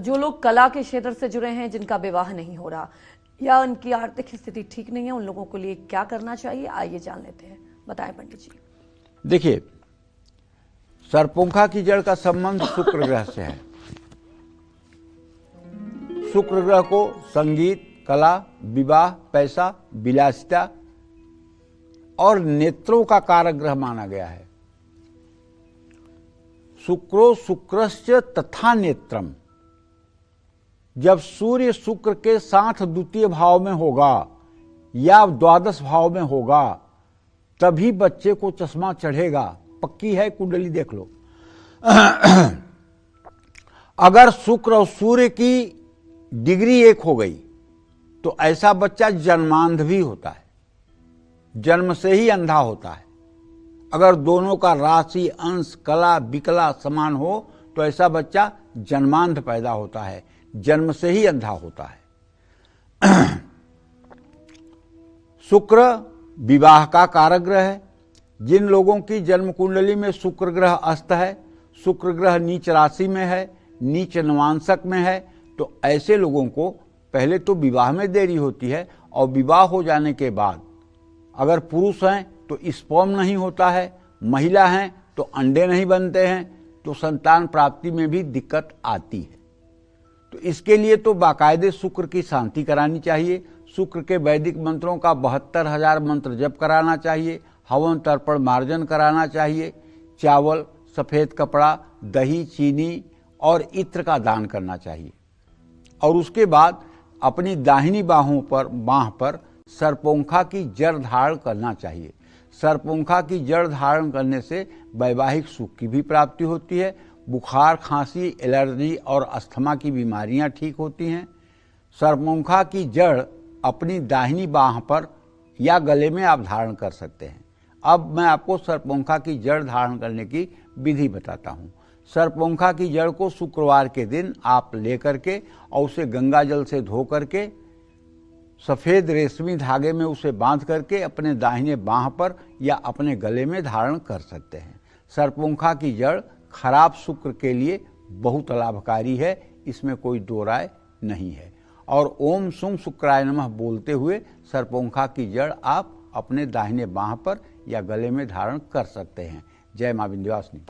जो लोग कला के क्षेत्र से जुड़े हैं, जिनका विवाह नहीं हो रहा या उनकी आर्थिक स्थिति ठीक नहीं है, उन लोगों के लिए क्या करना चाहिए, आइए जान लेते हैं। बताएं पंडित जी। देखिए, सरपुंखा की जड़ का संबंध शुक्र ग्रह से है। शुक्र ग्रह को संगीत, कला, विवाह, पैसा, विलासिता और नेत्रों का कारक ग्रह माना गया है। शुक्रो शुक्रस्य तथा नेत्रम, जब सूर्य शुक्र के साथ द्वितीय भाव में होगा या द्वादश भाव में होगा तभी बच्चे को चश्मा चढ़ेगा। पक्की है, कुंडली देख लो। अगर शुक्र और सूर्य की डिग्री एक हो गई तो ऐसा बच्चा जन्मांध भी होता है, जन्म से ही अंधा होता है। अगर दोनों का राशि, अंश, कला, विकला समान हो तो ऐसा बच्चा जन्मांध पैदा होता है, जन्म से ही अंधा होता है। शुक्र विवाह का कारक ग्रह है। जिन लोगों की जन्म कुंडली में शुक्र ग्रह अस्त है, शुक्र ग्रह नीच राशि में है, नीच नवांशक में है, तो ऐसे लोगों को पहले तो विवाह में देरी होती है और विवाह हो जाने के बाद अगर पुरुष हैं तो स्पर्म नहीं होता है, महिला हैं तो अंडे नहीं बनते हैं, तो संतान प्राप्ति में भी दिक्कत आती है। तो इसके लिए तो बाकायदे शुक्र की शांति करानी चाहिए। शुक्र के वैदिक मंत्रों का 72,000 मंत्र जप कराना चाहिए, हवन तर्पण मार्जन कराना चाहिए, चावल, सफ़ेद कपड़ा, दही, चीनी और इत्र का दान करना चाहिए। और उसके बाद अपनी दाहिनी बाह पर सरपोंखा की जड़ धारण करना चाहिए। सरपोंखा की जड़ धारण करने से वैवाहिक सुख की भी प्राप्ति होती है, बुखार, खांसी, एलर्जी और अस्थमा की बीमारियां ठीक होती हैं। सरपोंखा की जड़ अपनी दाहिनी बाह पर या गले में आप धारण कर सकते हैं। अब मैं आपको सरपोंखा की जड़ धारण करने की विधि बताता हूँ। सरपोंखा की जड़ को शुक्रवार के दिन आप ले करके और उसे गंगा जल से धो करके सफ़ेद रेशमी धागे में उसे बांध करके अपने दाहिने बाह पर या अपने गले में धारण कर सकते हैं। सरपोंखा की जड़ खराब शुक्र के लिए बहुत लाभकारी है, इसमें कोई दो राय नहीं है। और ओम सुम शुक्राय नमः बोलते हुए सरपोंखा की जड़ आप अपने दाहिने बाह पर या गले में धारण कर सकते हैं। जय मां विंध्यवासिनी।